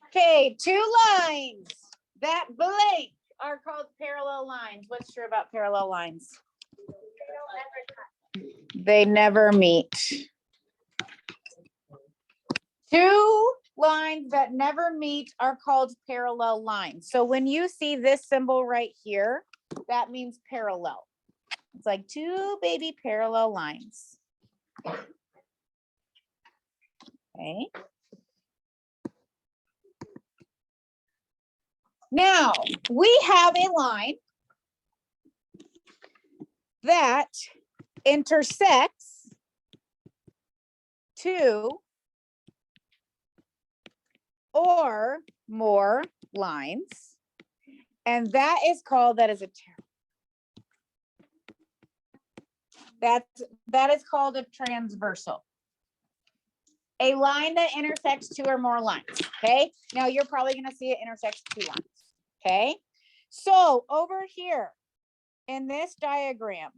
Okay, two lines that blank are called parallel lines. What's true about parallel lines? They never meet. Two lines that never meet are called parallel lines. So when you see this symbol right here, that means parallel. It's like two baby parallel lines. Okay. Now we have a line that intersects two or more lines, and that is called, that is called a transversal. A line that intersects two or more lines. Okay, now you're probably going to see it intersects two lines. Okay, so over here in this diagram,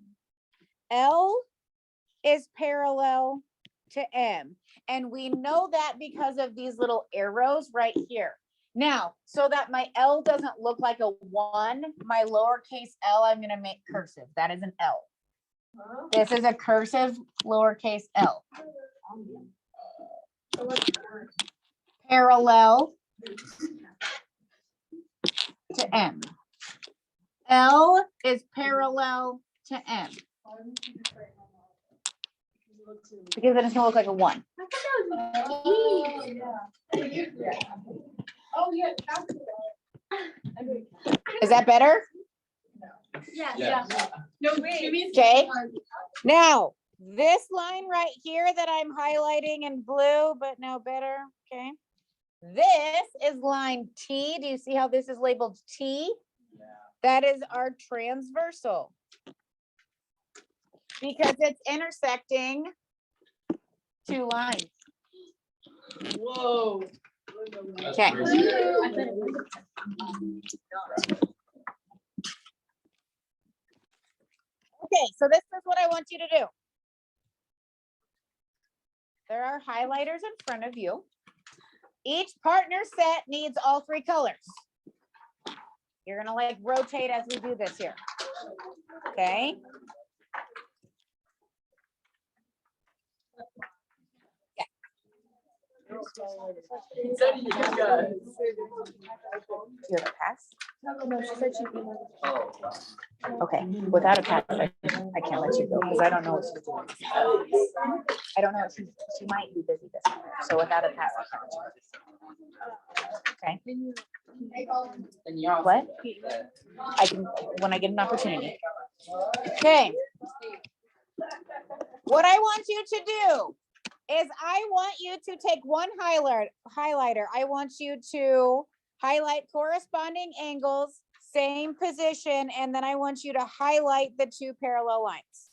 L is parallel to M, and we know that because of these little arrows right here. Now, so that my L doesn't look like a 1, my lowercase L, I'm going to make cursive. That is an L. This is a cursive lowercase L. Parallel to M. L is parallel to M. Because then it's gonna look like a 1. Is that better? Yeah. Okay. Now, this line right here that I'm highlighting in blue, but no better. Okay. This is line T. Do you see how this is labeled T? That is our transversal. Because it's intersecting two lines. Whoa. Okay. Okay, so this is what I want you to do. There are highlighters in front of you. Each partner set needs all three colors. You're gonna like rotate as we do this here. Okay. He said he does. You have a pass? No, she said she. Okay, without a pass, I can't let you go because I don't know what she's doing. I don't know, she might be busy this morning, so without a pass, I can't let you. Okay. What? I can, when I get an opportunity. Okay. What I want you to do is I want you to take one highlighter. I want you to highlight corresponding angles, same position, and then I want you to highlight the two parallel lines.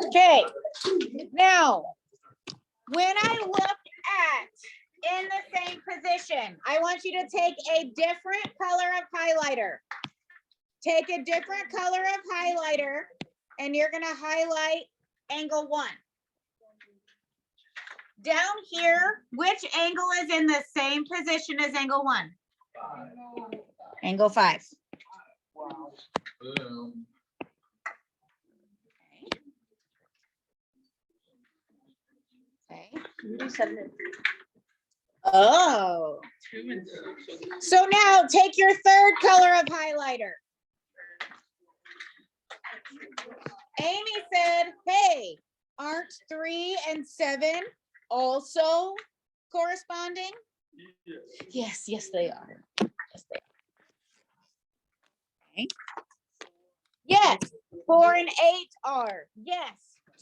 Okay, now, when I look at in the same position, I want you to take a different color of highlighter. Take a different color of highlighter, and you're gonna highlight angle 1. Down here, which angle is in the same position as angle 1? Angle 5. Okay. Oh. So now take your third color of highlighter. Amy said, hey, aren't 3 and 7 also corresponding? Yes, yes, they are. Yes, they are. Okay. Yes, 4 and 8 are. Yes,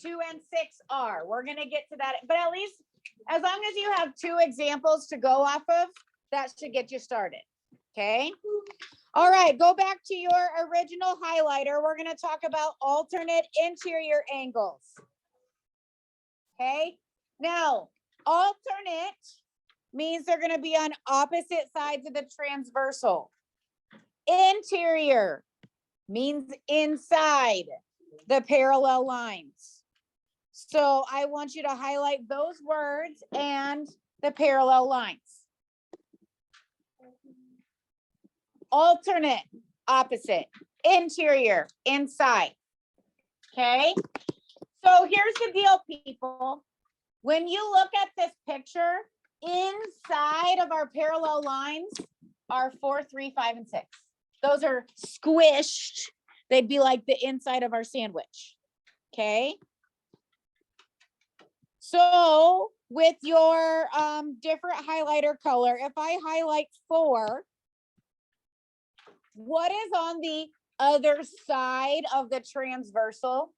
2 and 6 are. We're gonna get to that, but at least as long as you have 2 examples to go off of, that should get you started. Okay. All right, go back to your original highlighter. We're gonna talk about alternate interior angles. Okay, now alternate means they're gonna be on opposite sides of the transversal. Interior means inside the parallel lines. So I want you to highlight those words and the parallel lines. Alternate, opposite, interior, inside. Okay, so here's the deal, people. When you look at this picture, inside of our parallel lines are 4, 3, 5, and 6. Those are squished. They'd be like the inside of our sandwich. Okay. So with your different highlighter color, if I highlight 4, what is on the other side of the transversal?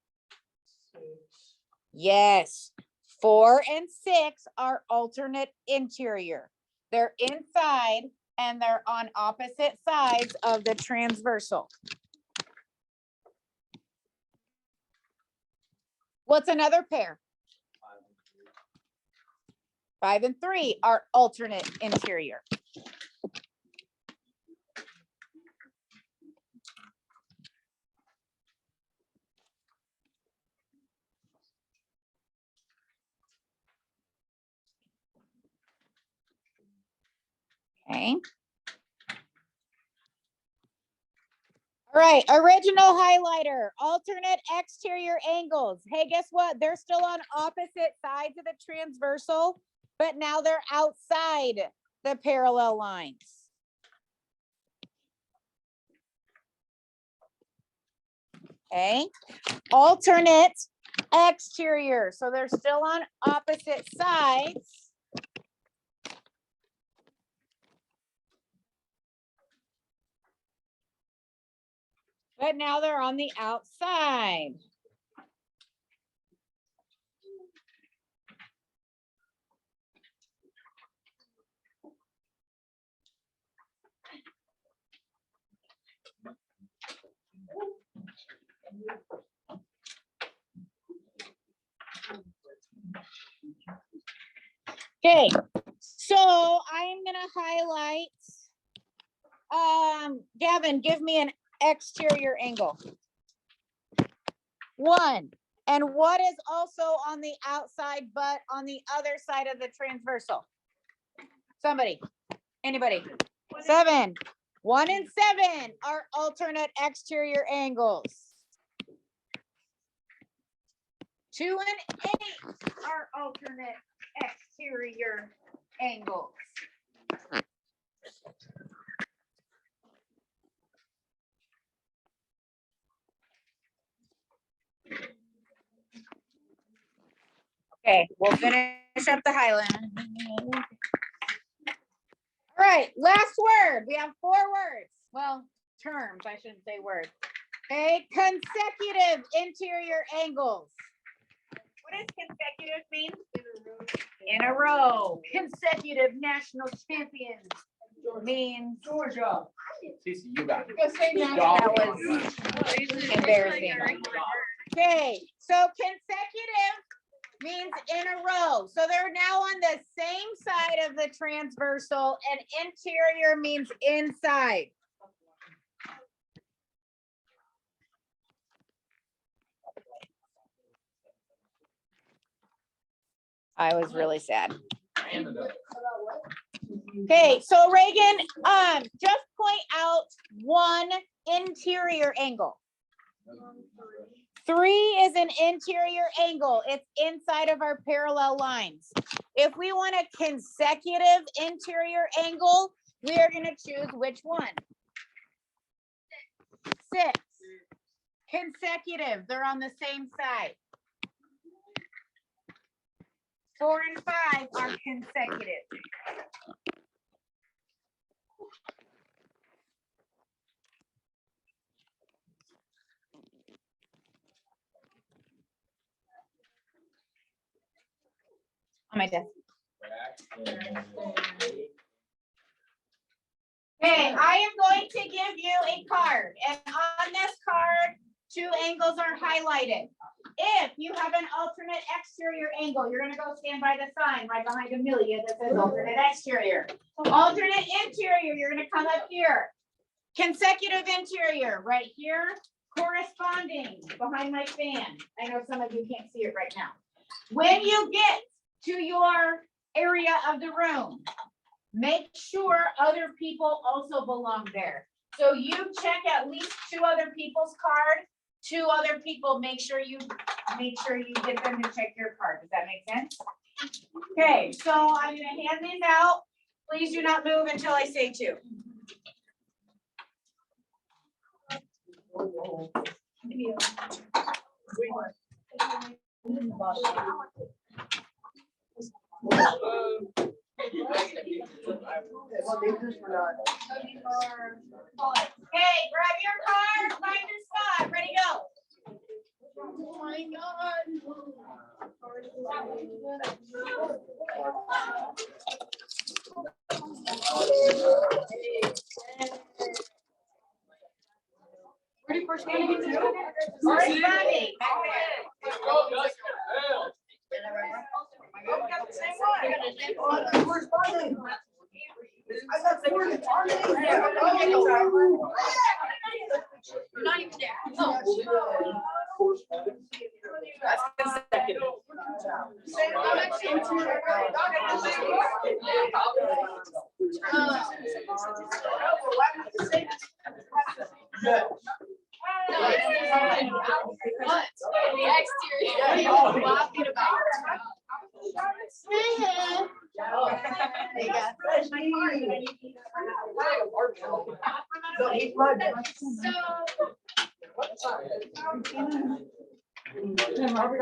Yes, 4 and 6 are alternate interior. They're inside and they're on opposite sides of the transversal. What's another pair? 5 and 3 are alternate interior. Okay. All right, original highlighter, alternate exterior angles. Hey, guess what? They're still on opposite sides of the transversal, but now they're outside the parallel lines. Okay, alternate exterior. So they're still on opposite sides. But now they're on the outside. Okay, so I'm gonna highlight, Gavin, give me an exterior angle. 1. And what is also on the outside, but on the other side of the transversal? Somebody, anybody? 7. 1 and 7 are alternate exterior angles. 2 and 8 are alternate exterior angles. Okay, we'll finish up the highlight. All right, last word. We have 4 words. Well, terms, I shouldn't say words. Okay, consecutive interior angles. What does consecutive mean? In a row. Consecutive national champions means Georgia. Cece, you got it. that was embarrassing. Okay, so consecutive means in a row. So they're now on the same side of the transversal, and interior means inside. I was really sad. Okay, so Reagan, just point out one interior angle. 3 is an interior angle. It's inside of our parallel lines. If we want a consecutive interior angle, we are going to choose which one? 6. Consecutive, they're on the same side. 4 and 5 are consecutive. my desk. Okay, I am going to give you a card, and on this card, 2 angles are highlighted. If you have an alternate exterior angle, you're gonna go stand by the sign right behind Amelia that says alternate exterior. Alternate interior, you're gonna come up here. Consecutive interior, right here. Corresponding behind my fan. I know some of you can't see it right now. When you get to your area of the room, make sure other people also belong there. So you check at least 2 other people's card. 2 other people, make sure you get them to check your card. Does that make sense? Okay, so I'm gonna hand these out. Please do not move until I say to. Okay, grab your card, find your spot, ready, go. Oh my God. Where do you first get to? Corresponding, back there. I got 4 Not even there. That's consecutive. What? The exterior. Laughing about.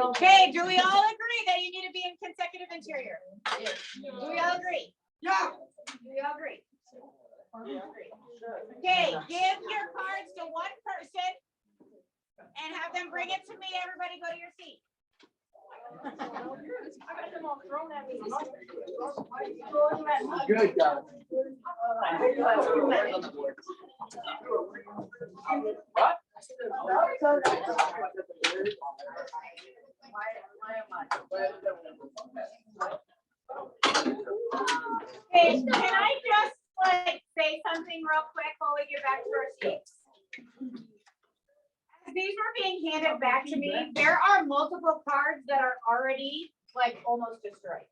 Okay, do we all agree that you need to be in consecutive interior? Do we all agree? Yeah. Do we all agree? Okay, give your cards to one person and have them bring it to me. Everybody go to your seat. Good guy. Okay, can I just like say something real quick while we get back to our seats? As these were being handed back to me, there are multiple cards that are already like almost destroyed.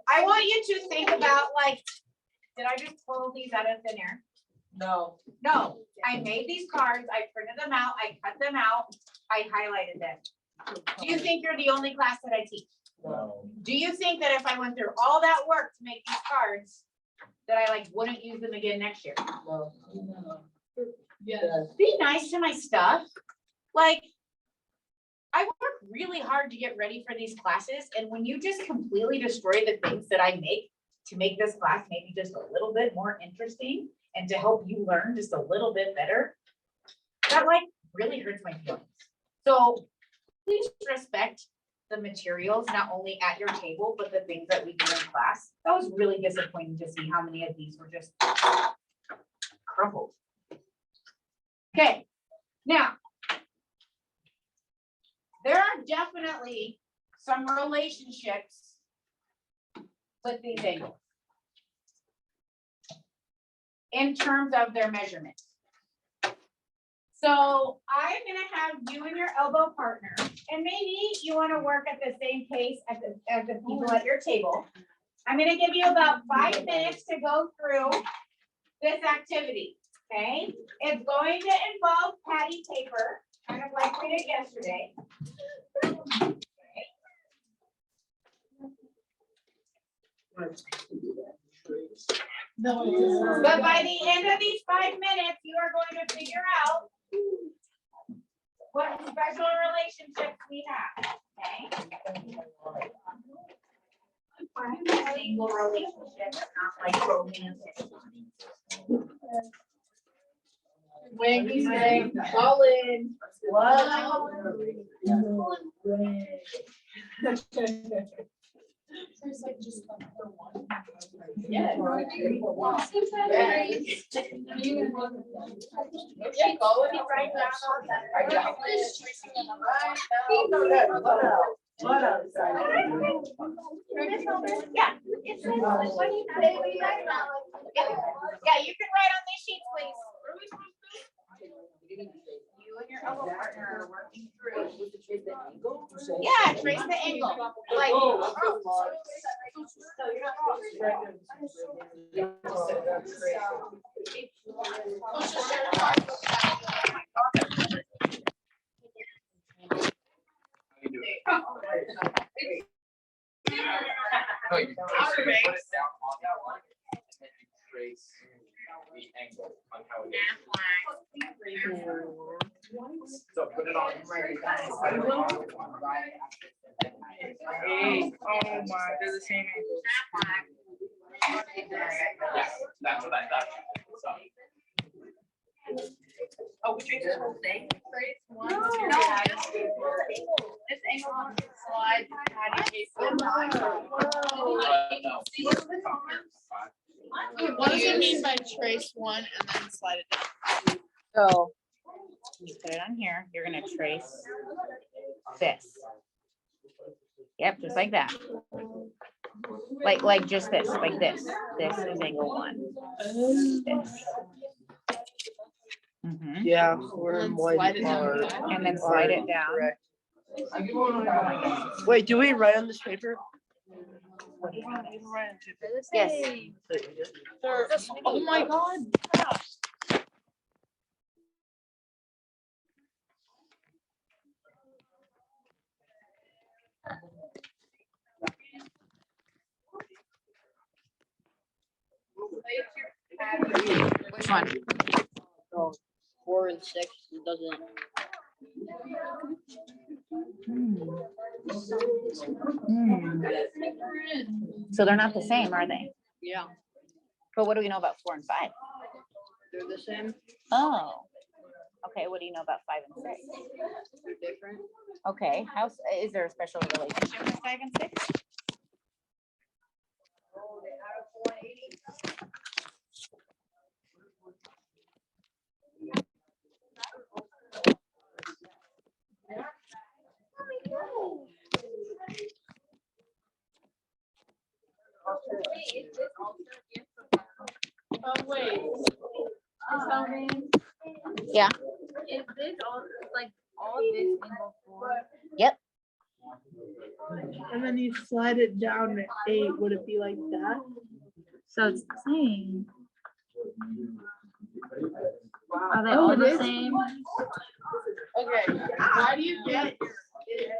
I want you to think about like, did I just pull these out of thin air? No. No, I made these cards, I printed them out, I cut them out, I highlighted them. Do you think you're the only class that I teach? No. Do you think that if I went through all that work to make these cards, that I like wouldn't use them again next year? No. Yes. Be nice to my stuff. Like, I work really hard to get ready for these classes, and when you just completely destroy the things that I make to make this class maybe just a little bit more interesting and to help you learn just a little bit better, that like really hurts my feelings. So please respect the materials, not only at your table, but the things that we do in class. That was really disappointing to see how many of these were just crumpled. Okay, now, there are definitely some relationships with these angles in terms of their measurement. So I'm gonna have you and your elbow partner, and maybe you wanna work at the same pace as the people at your table. I'm gonna give you about 5 minutes to go through this activity, okay? It's going to involve patty paper, kind of like we did yesterday. But by the end of these 5 minutes, you are going to figure out what special relationships we have, okay? Single relationships, not like romantic. Wings, Colin. What? There's like just one. Yeah. Yeah, Colin, he's right down on that. What else? Yeah. It's yeah, you can write on these sheets, please. You and your elbow partner are working through. Yeah, trace the angle. Like, No, you put it down on that one, and then you trace the angle on how it is. So put it on. Oh my, they're the same angle. Yeah, that's what I thought. So, Oh, we changed this whole thing? This angle on the slide. What does it mean by trace one and then slide it down? so you put it on here, you're gonna trace this. Yep, just like that. Like just this, like this. This is angle one. This. Mhm. Yeah, And we're then more slide it down. hard. And then slide it down. Wait, do we write on this paper? What do you have? Yes. Oh my God. Which one? Oh, 4 and 6, it doesn't. So they're not the same, are they? Yeah, But what do we know about 4 and 5? they're the same. Oh. Okay, what do you know about 5 and 6? They're different. Okay, is there a special relationship with 5 and 6? Wait. Yeah. Is this all like all this angle 4? Yep. And then you slide it down to 8, would it be like that? So it's the same. Are they Oh, all it the is? same? Okay. Why do you get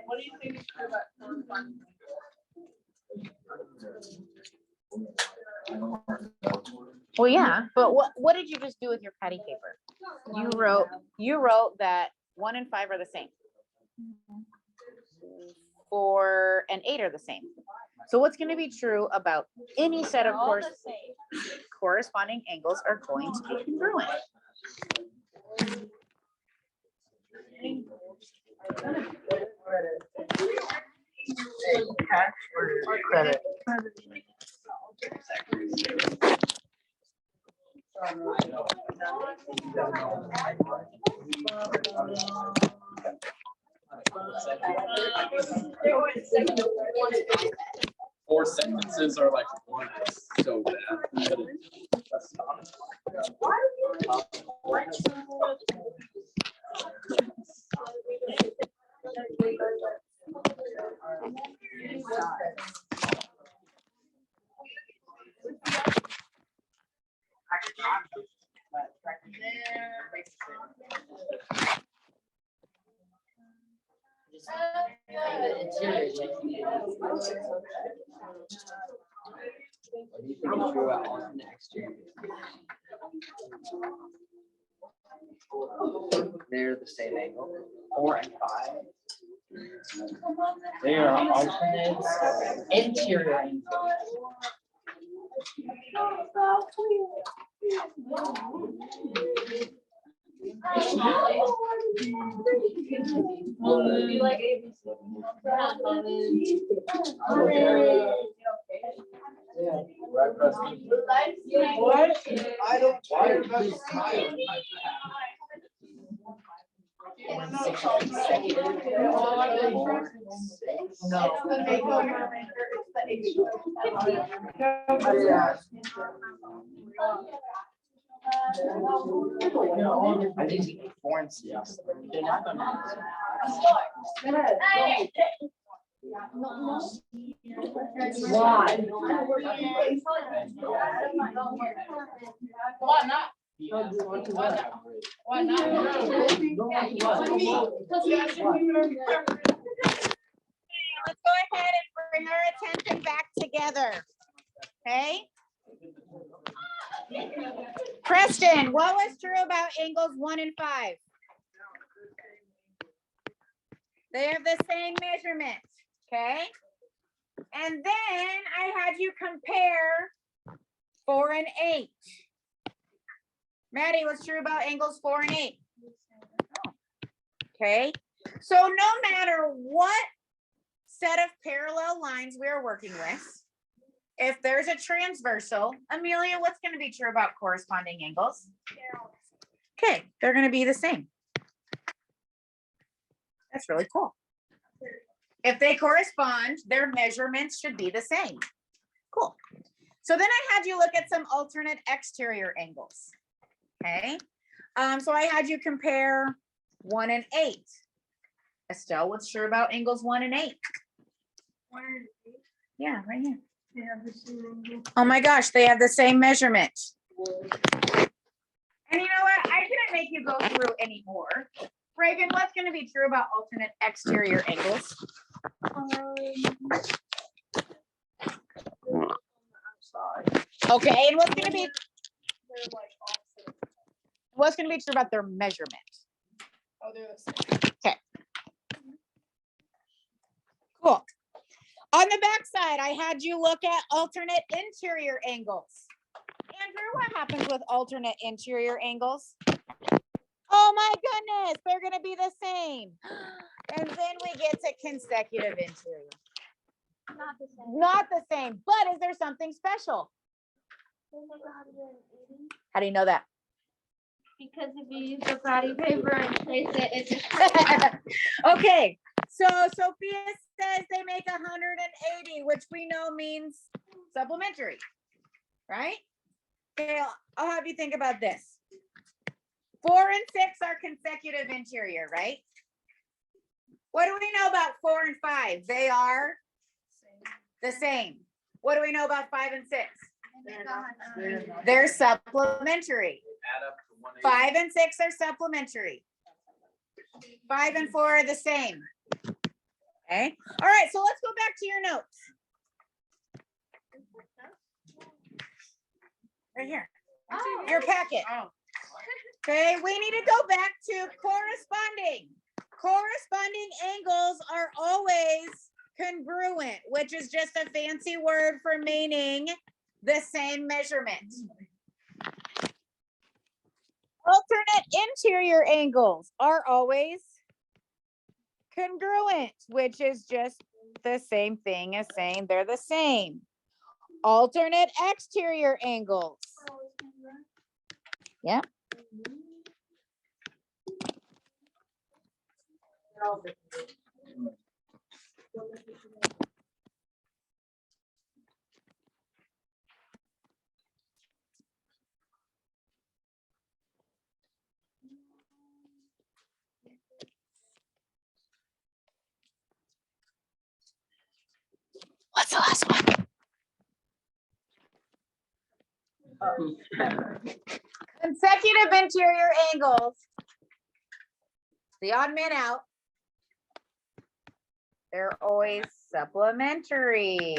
what do you think is true about 4 and 5? Well, yeah, but what did you just do with your patty paper? You wrote that 1 and 5 are the same. 4 and 8 are the same. So what's going to be true about any set of corresponding angles are going to be congruent. Credit. Four sentences are like one, it's so bad. But that's not. What do you think is true about next year? They're the same angle. 4 and 5. They are alternates. Interior angles. What? I don't care. I think 4 and 6. They're not gonna. Why not? Why not? Let's go ahead and bring our attention back together. Okay? Preston, what was true about angles 1 and 5? They have the same measurement, okay? And then I had you compare 4 and 8. Maddie, what's true about angles 4 and 8? Okay, so no matter what set of parallel lines we are working with, if there's a transversal, Amelia, what's going to be true about corresponding angles? Okay, they're going to be the same. That's really cool. If they correspond, their measurements should be the same. Cool. So then I had you look at some alternate exterior angles. Okay. So I had you compare 1 and 8. Estelle, what's true about angles 1 and 8? Yeah, right here. Oh my gosh, they have the same measurement. And you know what? I couldn't make you go through anymore. Reagan, what's going to be true about alternate exterior angles? Okay, and what's going to be true about their measurement? Oh, they're the same. Okay. Cool. On the back side, I had you look at alternate interior angles. Andrew, what happens with alternate interior angles? Oh my goodness, they're going to be the same. And then we get to consecutive interior. Not the same. Not the same, but is there something special? How do you know that? Because if you use the patty paper and trace it, it's just Okay, so Sophia says they make 180, which we know means supplementary, right? Okay, I'll have you think about this. 4 and 6 are consecutive interior, right? What do we know about 4 and 5? They are the same. What do we know about 5 and 6? They're supplementary. Add up to 180. 5 and 6 are supplementary. 5 and 4 are the same. Okay. All right. So let's go back to your notes. Right here. Your packet. Okay. We need to go back to corresponding. Corresponding angles are always congruent, which is just a fancy word for meaning the same measurement. Alternate interior angles are always congruent, which is just the same thing as saying they're the same. Alternate exterior angles. Yeah. What's the last one? Consecutive interior angles. The odd man out. They're always supplementary.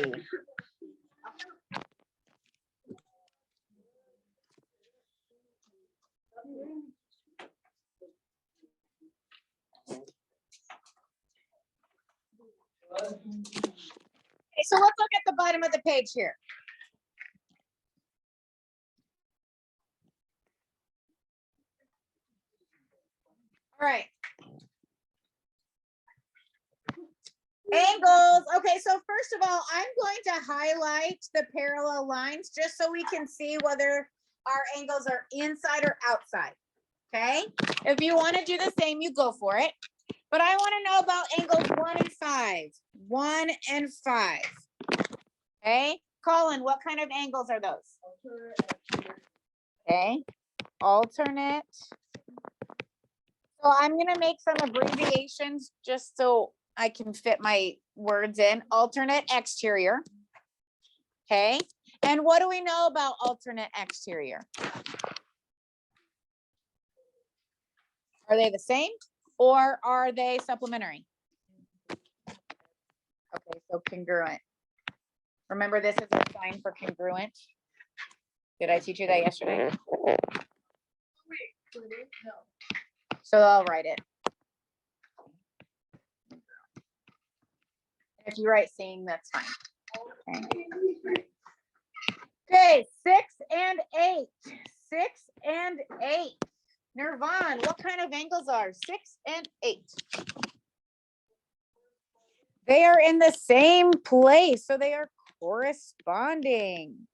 Okay, so let's look at the bottom of the page here. All right. Angles. Okay, so first of all, I'm going to highlight the parallel lines just so we can see whether our angles are inside or outside. Okay, if you want to do the same, you go for it. But I want to know about angles 1 and 5. 1 and 5. Okay, Colin, what kind of angles are those? Okay, alternate. So I'm going to make some abbreviations just so I can fit my words in. Alternate exterior. Okay, and what do we know about alternate exterior? Are they the same or are they supplementary? Okay, so congruent. Remember, this is a sign for congruent. Did I teach you that yesterday? So I'll write it. If you write seeing, that's fine. Okay, 6 and 8. 6 and 8. Nirvan, what kind of angles are 6 and 8? They are in the same place, so they are corresponding.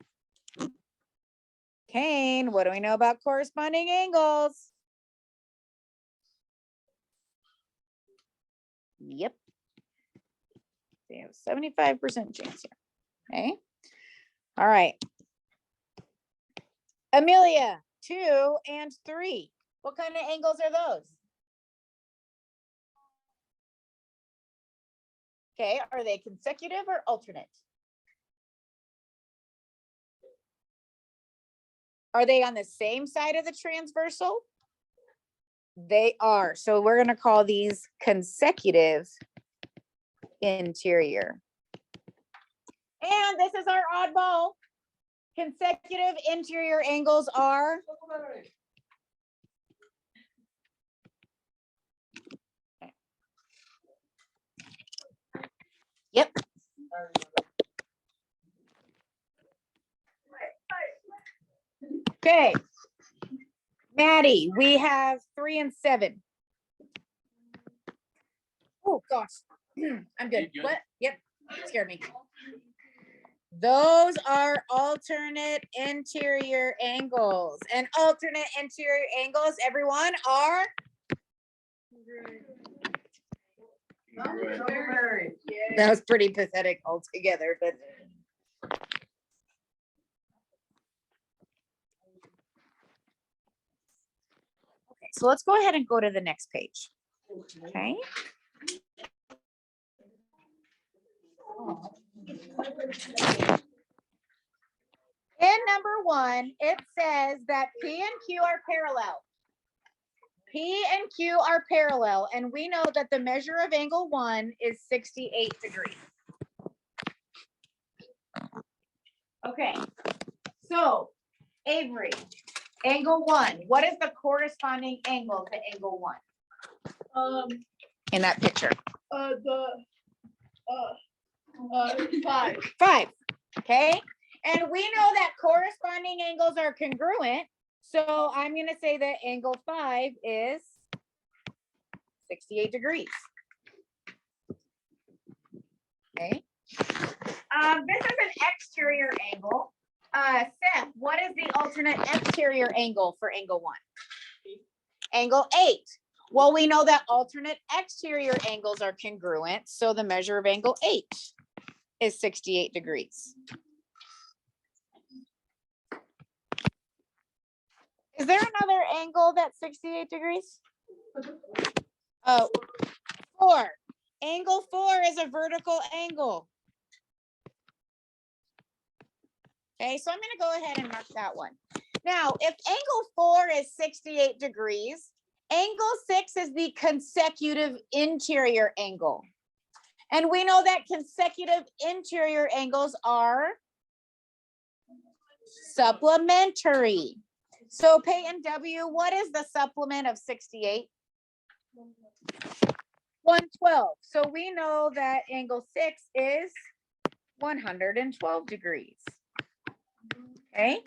Kane, what do we know about corresponding angles? Yep. They have 75% chance here. Okay. All right. Amelia, 2 and 3. What kind of angles are those? Okay, are they consecutive or alternate? Are they on the same side of the transversal? They are. So we're going to call these consecutive interior. And this is our oddball. Consecutive interior angles are yep. Okay. Maddie, we have 3 and 7. Oh gosh. I'm good. You good? What? Yep. Scared me. Those are alternate interior angles. And alternate interior angles, everyone, are that was pretty pathetic altogether, but okay, so let's go ahead and go to the next page. Okay. In number 1, it says that P and Q are parallel. P and Q are parallel, and we know that the measure of angle 1 is 68 degrees. Okay, so Avery, angle 1, what is the corresponding angle to angle 1? In that picture. 5. 5, okay? And we know that corresponding angles are congruent, so I'm going to say that angle 5 is 68 degrees. Okay. This is an exterior angle. Seth, what is the alternate exterior angle for angle 1? Angle 8. Well, we know that alternate exterior angles are congruent, so the measure of angle 8 is 68 degrees. Is there another angle that's 68 degrees? Oh, 4. Angle 4 is a vertical angle. Okay, so I'm going to go ahead and mark that one. Now, if angle 4 is 68 degrees, angle 6 is the consecutive interior angle. And we know that consecutive interior angles are supplementary. So Peyton W, what is the supplement of 68? 112. So we know that angle 6 is 112 degrees. Okay.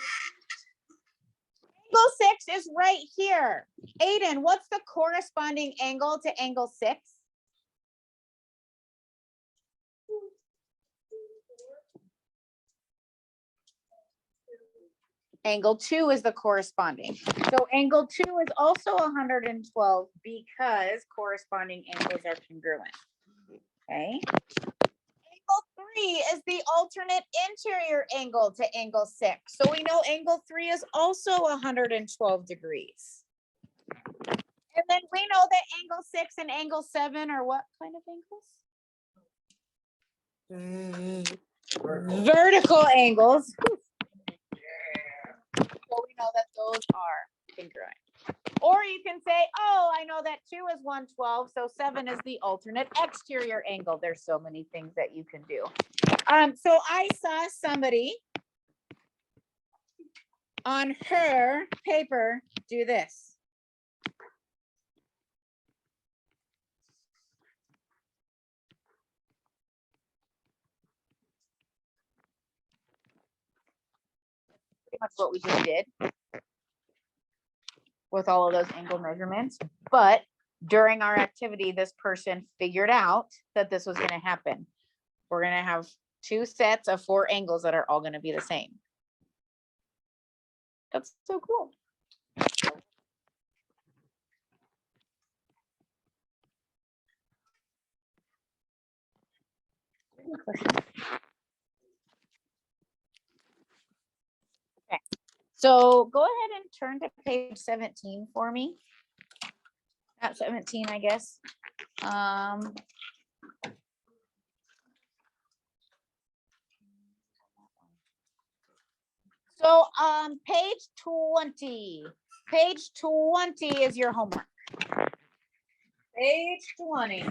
Angle 6 is right here. Aiden, what's the corresponding angle to angle 6? Angle 2 is the corresponding. So angle 2 is also 112 because corresponding angles are congruent. Okay. Angle 3 is the alternate interior angle to angle 6. So we know angle 3 is also 112 degrees. And then we know that angle 6 and angle 7 are what kind of angles? Vertical angles. So we know that those are congruent. Or you can say, oh, I know that 2 is 112, so 7 is the alternate exterior angle. There's so many things that you can do. So I saw somebody on her paper do this. Pretty much what we just did with all of those angle measurements. But during our activity, this person figured out that this was going to happen. We're going to have 2 sets of 4 angles that are all going to be the same. That's so cool. Okay, so go ahead and turn to page 17 for me. At 17, I guess. So page 20. Page 20 is your homework. Page 20.